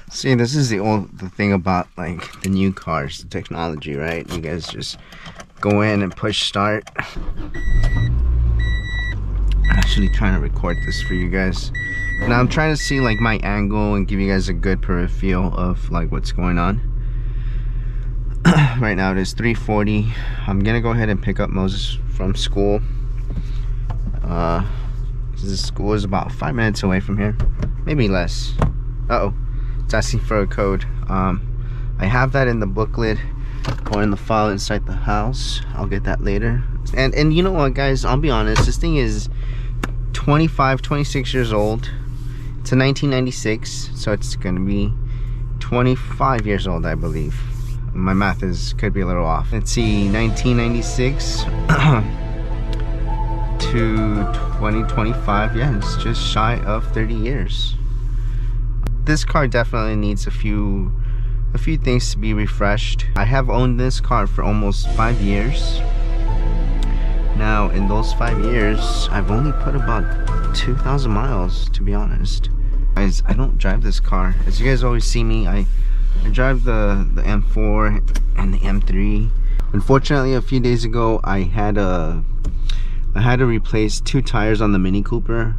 See, this is the thing about like the new cars, the technology, right? You guys just go in and push start. I'm actually trying to record this for you guys. Now I'm trying to see like my angle and give you guys a good feel of like what's going on. Right now it is 3:40. I'm gonna go ahead and pick up Moses from school. This school is about 5 minutes away from here, maybe less. Uh-oh, it's asking for a code. I have that in the booklet or in the file inside the house. I'll get that later. And you know what, guys, I'll be honest, this thing is 26 years old. It's a 1996, so it's gonna be 25 years old, I believe. My math could be a little off. Let's see, 1996 to 2025. Yeah, it's just shy of 30 years. This car definitely needs a few things to be refreshed. I have owned this car for almost 5 years. Now, in those 5 years, I've only put about 2,000 miles, to be honest. Guys, I don't drive this car. As you guys always see me, I drive the M4 and the M3. Unfortunately, a few days ago, I had to replace 2 tires on the Mini Cooper.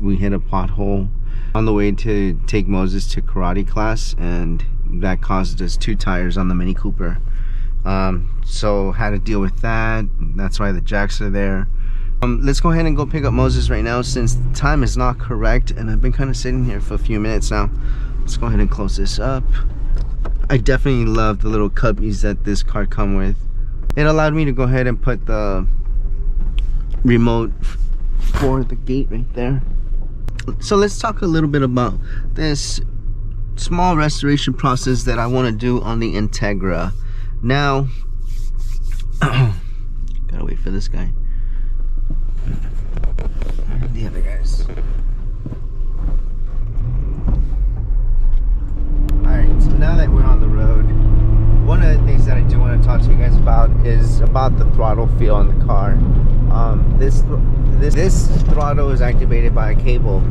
We hit a pothole on the way to take Moses to karate class, and that caused us 2 tires on the Mini Cooper. So had to deal with that. That's why the jacks are there. Let's go ahead and go pick up Moses right now, since the time is not correct and I've been kind of sitting here for a few minutes now. Let's go ahead and close this up. I definitely love the little cubbies that this car come with. It allowed me to go ahead and put the remote for the gate right there. So let's talk a little bit about this small restoration process that I want to do on the Integra. Now, gotta wait for this guy. And the other guys. Alright, so now that we're on the road, one of the things that I do want to talk to you guys about is about the throttle feel on the car. This throttle is activated by a cable.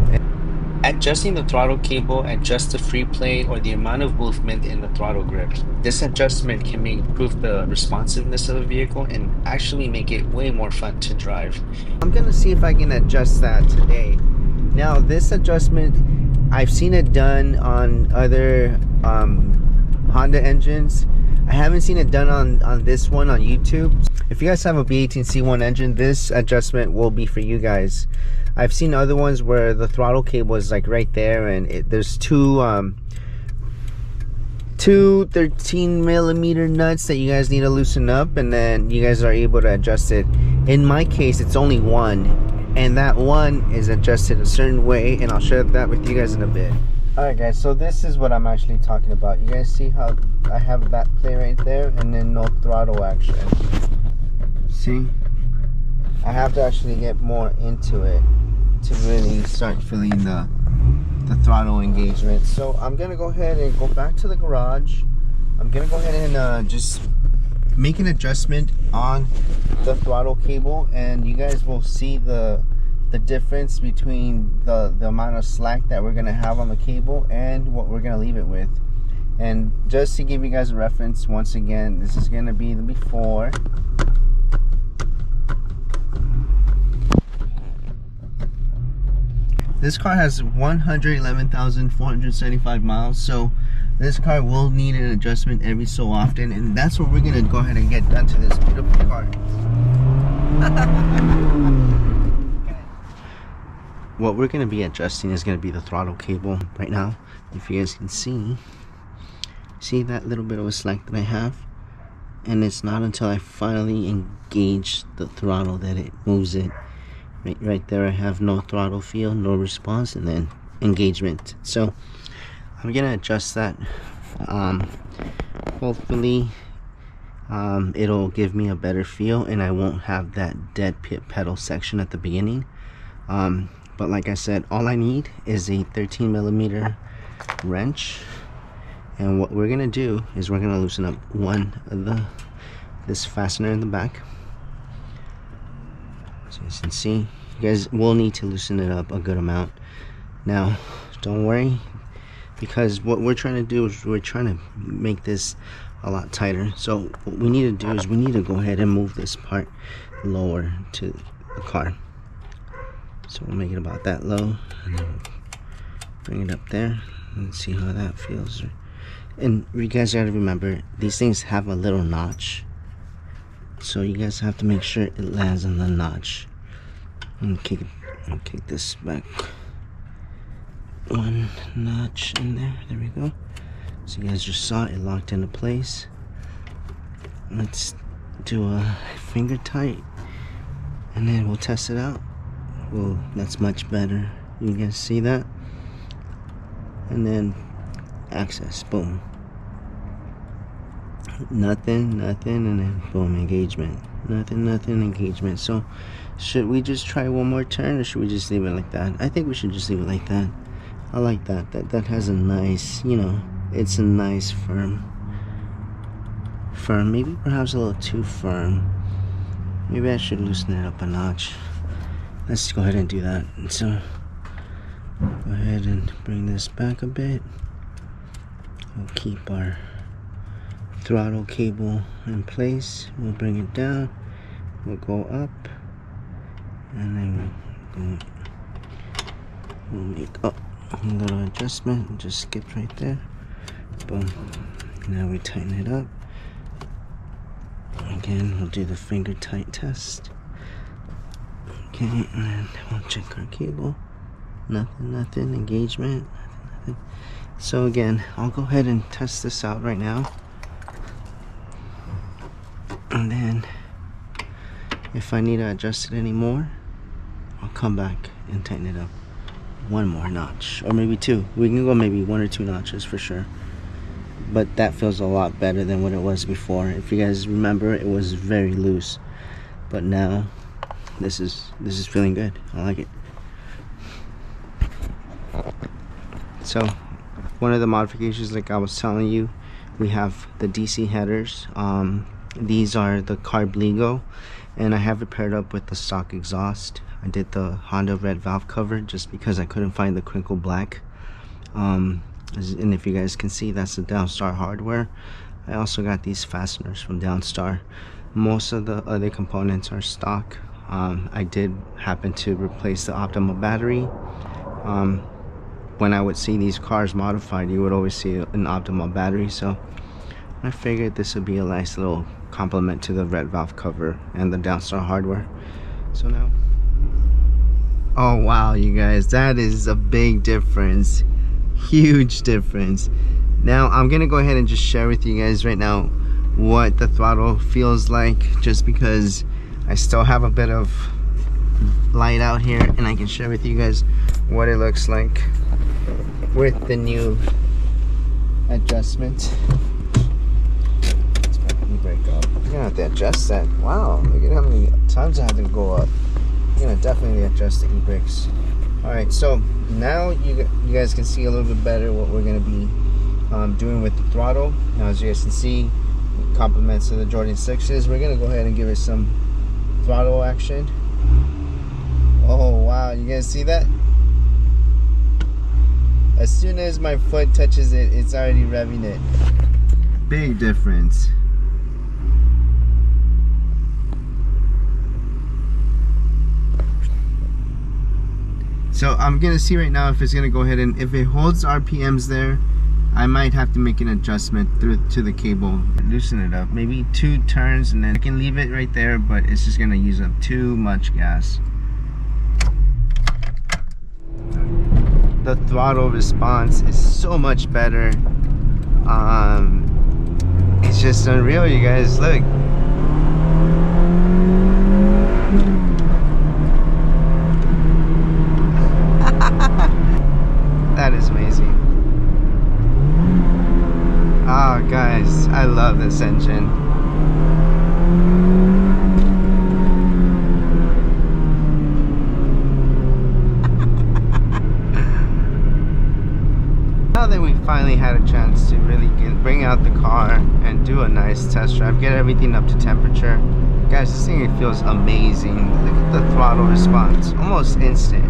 Adjusting the throttle cable adjusts the free play or the amount of movement in the throttle grip. This adjustment can improve the responsiveness of the vehicle and actually make it way more fun to drive. I'm gonna see if I can adjust that today. Now, this adjustment, I've seen it done on other Honda engines. I haven't seen it done on this one on YouTube. If you guys have a V18C1 engine, this adjustment will be for you guys. I've seen other ones where the throttle cable is like right there, and there's two 13mm nuts that you guys need to loosen up, and then you guys are able to adjust it. In my case, it's only one, and that one is adjusted a certain way, and I'll share that with you guys in a bit. Alright guys, so this is what I'm actually talking about. You guys see how I have that play right there, and then no throttle action. See? I have to actually get more into it to really start feeling the throttle engagement. So I'm gonna go ahead and go back to the garage. I'm gonna go ahead and just make an adjustment on the throttle cable, and you guys will see the difference between the amount of slack that we're gonna have on the cable and what we're gonna leave it with. And just to give you guys a reference, once again, this is gonna be the before. This car has 111,475 miles, so this car will need an adjustment every so often, and that's what we're gonna go ahead and get done to this beautiful car. What we're gonna be adjusting is gonna be the throttle cable right now. If you guys can see that little bit of a slack that I have, and it's not until I finally engage the throttle that it moves it. Right there I have no throttle feel, no response, and then engagement. So I'm gonna adjust that. Hopefully it'll give me a better feel, and I won't have that dead pit pedal section at the beginning. But like I said, all I need is a 13mm wrench, and what we're gonna do is we're gonna loosen up one of this fastener in the back. So you can see, you guys will need to loosen it up a good amount. Now, don't worry, because what we're trying to do is we're trying to make this a lot tighter. So what we need to do is we need to go ahead and move this part lower to the car. So we'll make it about that low, and then bring it up there and see how that feels. And you guys gotta remember, these things have a little notch, so you guys have to make sure it lands on the notch. And kick this back one notch in there. There we go. So you guys just saw it locked into place. Let's do a finger tight, and then we'll test it out. Well, that's much better. You guys see that? And then access, boom. Nothing, and then boom, engagement. Nothing, engagement. So should we just try one more turn, or should we just leave it like that? I think we should just leave it like that. I like that. That has a nice, you know, it's a nice firm. Maybe perhaps a little too firm. Maybe I should loosen it up a notch. Let's go ahead and do that. So go ahead and bring this back a bit. We'll keep our throttle cable in place. We'll bring it down. We'll go up, and then we'll make up a little adjustment. Just skip right there. Boom. Now we tighten it up. Again, we'll do the finger tight test. Okay, and then we'll check our cable. Nothing, engagement, nothing. So again, I'll go ahead and test this out right now. And then if I need to adjust it anymore, I'll come back and tighten it up one more notch, or maybe two. We can go maybe 1 or 2 notches for sure. But that feels a lot better than what it was before. If you guys remember, it was very loose, but now this is feeling good. I like it. So one of the modifications, like I was telling you, we have the DC headers. These are the carb Lego, and I have it paired up with the stock exhaust. I did the Honda red valve cover just because I couldn't find the crinkle black. And if you guys can see, that's the Downstar hardware. I also got these fasteners from Downstar. Most of the other components are stock. I did happen to replace the optimum battery. When I would see these cars modified, you would always see an optimum battery, so I figured this would be a nice little complement to the red valve cover and the Downstar hardware. So now, oh wow, you guys, that is a big difference. Huge difference. Now I'm gonna go ahead and just share with you guys right now what the throttle feels like, just because I still have a bit of light out here, and I can share with you guys what it looks like with the new adjustment. Let's back the brake up. You're gonna have to adjust that. Wow, look at how many times I had to go up. You're gonna definitely adjust the e-brakes. Alright, so now you guys can see a little bit better what we're going to be doing with the throttle. Now, as you guys can see, compliments to the Jordan 6s. We're going to go ahead and give it some throttle action. Oh wow, you guys see that? As soon as my foot touches it, it's already revving it. Big difference. So I'm gonna see right now if it's gonna go ahead, and if it holds RPMs there, I might have to make an adjustment through to the cable, loosen it up, maybe 2 turns, and then I can leave it right there, but it's just gonna use up too much gas. The throttle response is so much better. It's just unreal, you guys. Look. That is amazing. Oh guys, I love this engine. Now that we finally had a chance to really bring out the car and do a nice test drive, get everything up to temperature, guys, this thing, it feels amazing. Look at the throttle response, almost instant.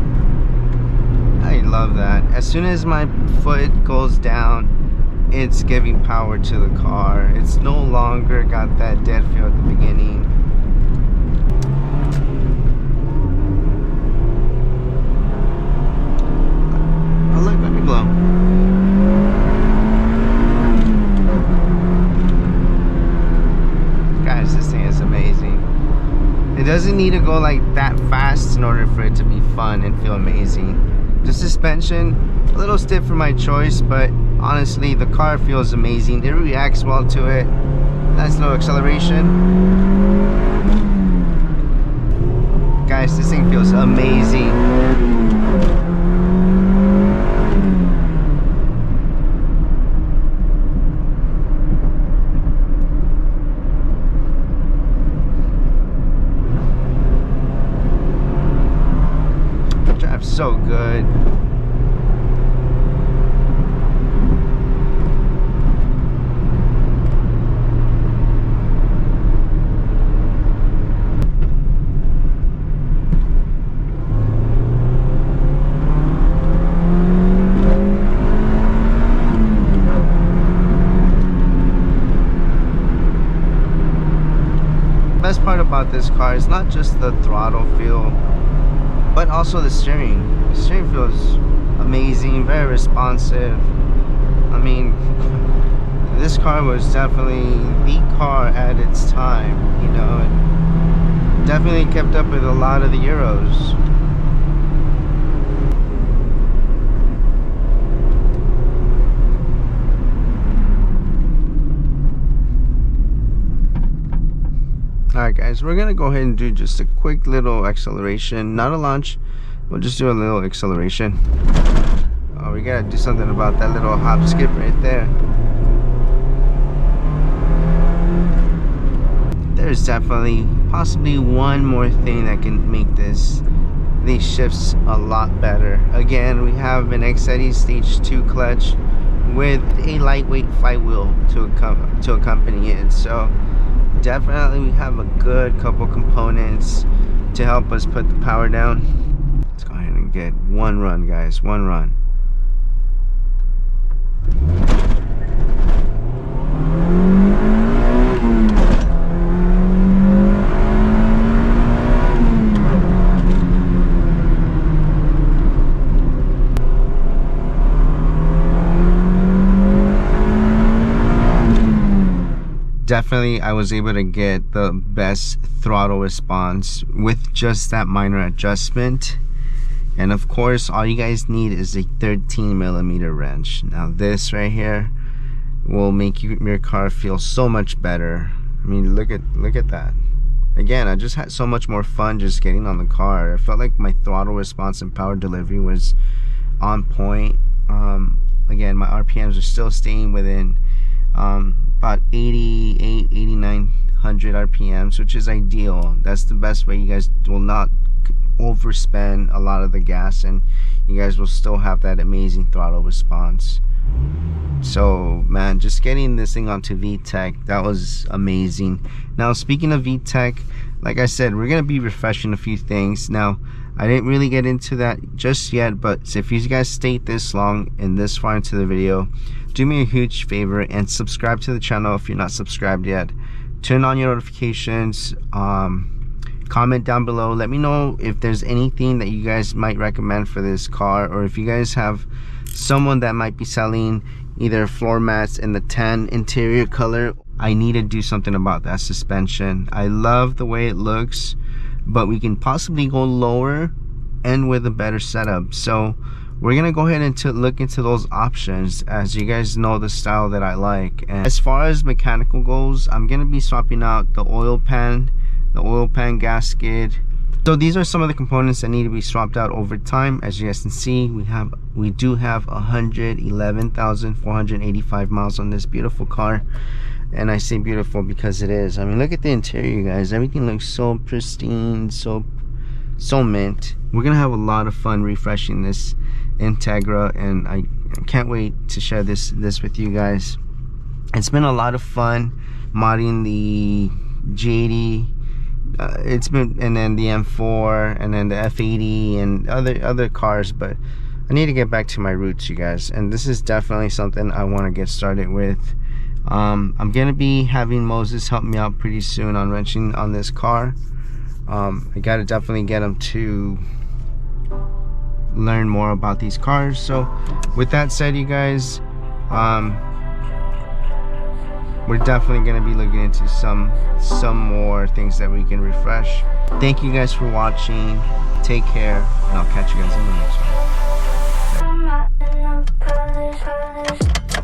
I love love that. As soon as my foot goes down, it's giving power to the car. It's no longer got that dead feel at the beginning. Oh look, let me glow. Guys, this thing is amazing. It doesn't need to go like that fast in order for it to be fun and feel amazing. The suspension, a little stiff for my choice, but honestly the car feels amazing. It reacts well to it. Nice little acceleration. Guys, this thing feels amazing. So good. Best part about this car is not just the throttle feel, but also the steering. The steering feels amazing, very responsive. I mean, this car was definitely the car at its time, you know, and definitely kept up with a lot of the Euros. Alright guys, we're gonna go ahead and do just a quick little acceleration, not a launch, we'll just do a little acceleration. Oh, we gotta do something about that little hop skip right there. There's definitely possibly one more thing that can make these shifts a lot better. Again, we have an XEddie Stage 2 clutch with a lightweight flywheel to accompany it, so definitely we have a good couple components to help us put the power down. Let's go ahead and get one run, guys, one run. Definitely I was able to get the best throttle response with just that minor adjustment. And of course all you guys need is a 13mm wrench. Now this right here will make your car feel so much better. I mean, look at that. Again, I just had so much more fun just getting on the car. I felt like my throttle response and power delivery was on point. Again, my RPMs are still staying within about 8900 RPMs, which is ideal. That's the best way. You guys will not overspend a lot of the gas, and you guys will still have that amazing throttle response. So man, just getting this thing onto VTEC, that was amazing. Now speaking of VTEC, like I said, we're gonna be refreshing a few things. Now I didn't really get into that just yet, but if you guys stayed this long and this far into the video, do me a huge favor and subscribe to the channel if you're not subscribed yet. Turn on your notifications, comment down below, let me know if there's anything that you guys might recommend for this car, or if you guys have someone that might be selling either floor mats in the tan interior color. I need to do something about that suspension. I love the way it looks, but we can possibly go lower and with a better setup. So we're gonna go ahead and look into those options, as you guys know the style that I like. And as far as mechanical goes, I'm gonna be swapping out the oil pan gasket. So these are some of the components that need to be swapped out over time. As you guys can see, we do have 111,485 miles on this beautiful car. And I say beautiful because it is. I mean, look at the interior, guys. Everything looks so pristine, so mint. We're gonna have a lot of fun refreshing this Integra, and I can't wait to share this with you guys. It's been a lot of fun modding the G80. And then the M4, and then the F80 and other cars, but I need to get back to my roots, you guys, and this is definitely something I want to get started with. I'm gonna be having Moses help me out pretty soon on wrenching on this car. I gotta definitely get him to learn more about these cars. So with that said, you guys, we're definitely going to be looking into some more things that we can refresh. Thank you guys for watching. Take care, and I'll catch you guys in the next one.